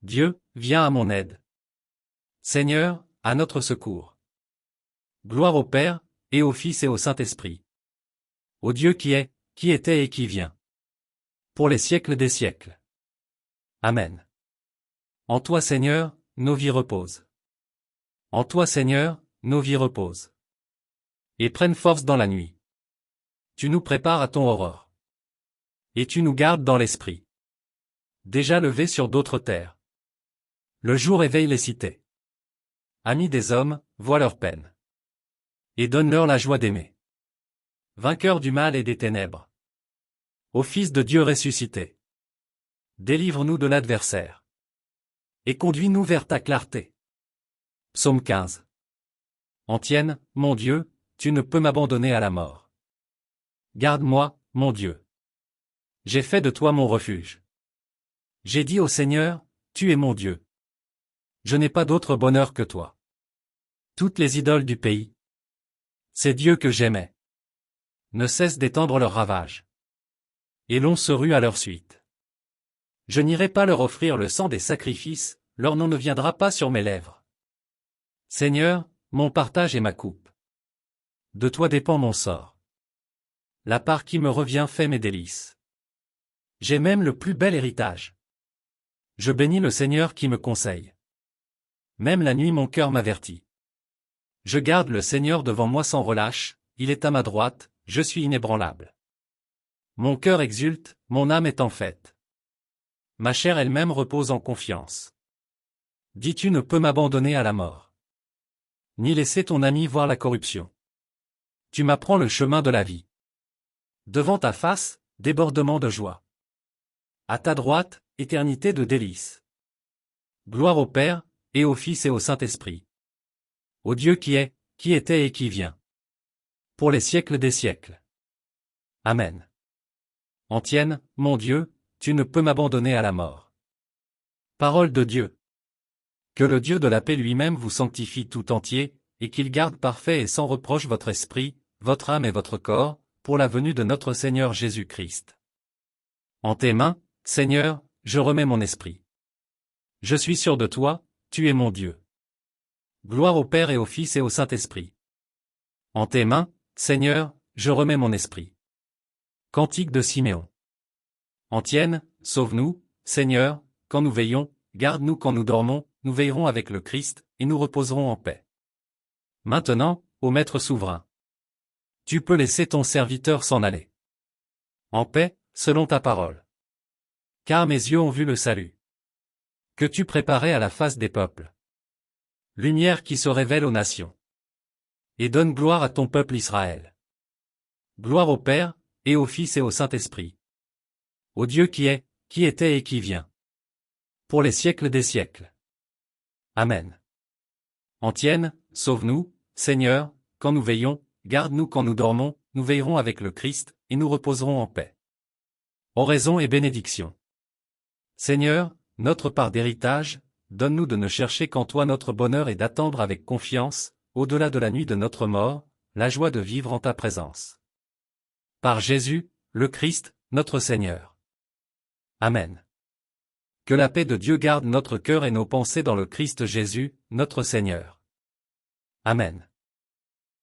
Dieu, viens à mon aide. Seigneur, à notre secours. Gloire au Père, et au Fils et au Saint-Esprit. Au Dieu qui est, qui était et qui vient. Pour les siècles des siècles. Amen. En toi Seigneur, nos vies reposent. En toi Seigneur, nos vies reposent. Et prennent force dans la nuit. Tu nous prépares à ton aurore. Et tu nous gardes dans l'esprit. Déjà levés sur d'autres terres. Le jour éveille les cités. Amis des hommes, vois leur peine. Et donne-leur la joie d'aimer. Vainqueur du mal et des ténèbres. Ô Fils de Dieu ressuscité. Délivre-nous de l'adversaire. Et conduis-nous vers ta clarté. Psaume 15. En tienne, mon Dieu, tu ne peux m'abandonner à la mort. Garde-moi, mon Dieu. J'ai fait de toi mon refuge. J'ai dit au Seigneur, tu es mon Dieu. Je n'ai pas d'autre bonheur que toi. Toutes les idoles du pays. Ces dieux que j'aimais. Ne cessent d'étendre leurs ravages. Et l'on se rue à leur suite. Je n'irai pas leur offrir le sang des sacrifices, leur nom ne viendra pas sur mes lèvres. Seigneur, mon partage est ma coupe. De toi dépend mon sort. La part qui me revient fait mes délices. J'ai même le plus bel héritage. Je bénis le Seigneur qui me conseille. Même la nuit mon cœur m'avertit. Je garde le Seigneur devant moi sans relâche, il est à ma droite, je suis inébranlable. Mon cœur exulte, mon âme est en fête. Ma chair elle-même repose en confiance. Dis-tu ne peux m'abandonner à la mort. Ni laisser ton ami voir la corruption. Tu m'apprends le chemin de la vie. Devant ta face, débordement de joie. À ta droite, éternité de délices. Gloire au Père, et au Fils et au Saint-Esprit. Au Dieu qui est, qui était et qui vient. Pour les siècles des siècles. Amen. En tienne, mon Dieu, tu ne peux m'abandonner à la mort. Parole de Dieu. Que le Dieu de la paix lui-même vous sanctifie tout entier, et qu'il garde parfait et sans reproche votre esprit, votre âme et votre corps, pour la venue de notre Seigneur Jésus-Christ. En tes mains, Seigneur, je remets mon esprit. Je suis sûr de toi, tu es mon Dieu. Gloire au Père et au Fils et au Saint-Esprit. En tes mains, Seigneur, je remets mon esprit. Cantique de Siméon. En tienne, sauve-nous, Seigneur, quand nous veillons, garde-nous quand nous dormons, nous veillerons avec le Christ, et nous reposerons en paix. Maintenant, ô Maître souverain. Tu peux laisser ton serviteur s'en aller. En paix, selon ta parole. Car mes yeux ont vu le salut. Que tu préparais à la face des peuples. Lumière qui se révèle aux nations. Et donne gloire à ton peuple Israël. Gloire au Père, et au Fils et au Saint-Esprit. Au Dieu qui est, qui était et qui vient. Pour les siècles des siècles. Amen. En tienne, sauve-nous, Seigneur, quand nous veillons, garde-nous quand nous dormons, nous veillerons avec le Christ, et nous reposerons en paix. Oraison et bénédiction. Seigneur, notre part d'héritage, donne-nous de ne chercher qu'en toi notre bonheur et d'attendre avec confiance, au-delà de la nuit de notre mort, la joie de vivre en ta présence. Par Jésus, le Christ, notre Seigneur. Amen. Que la paix de Dieu garde notre cœur et nos pensées dans le Christ Jésus, notre Seigneur. Amen.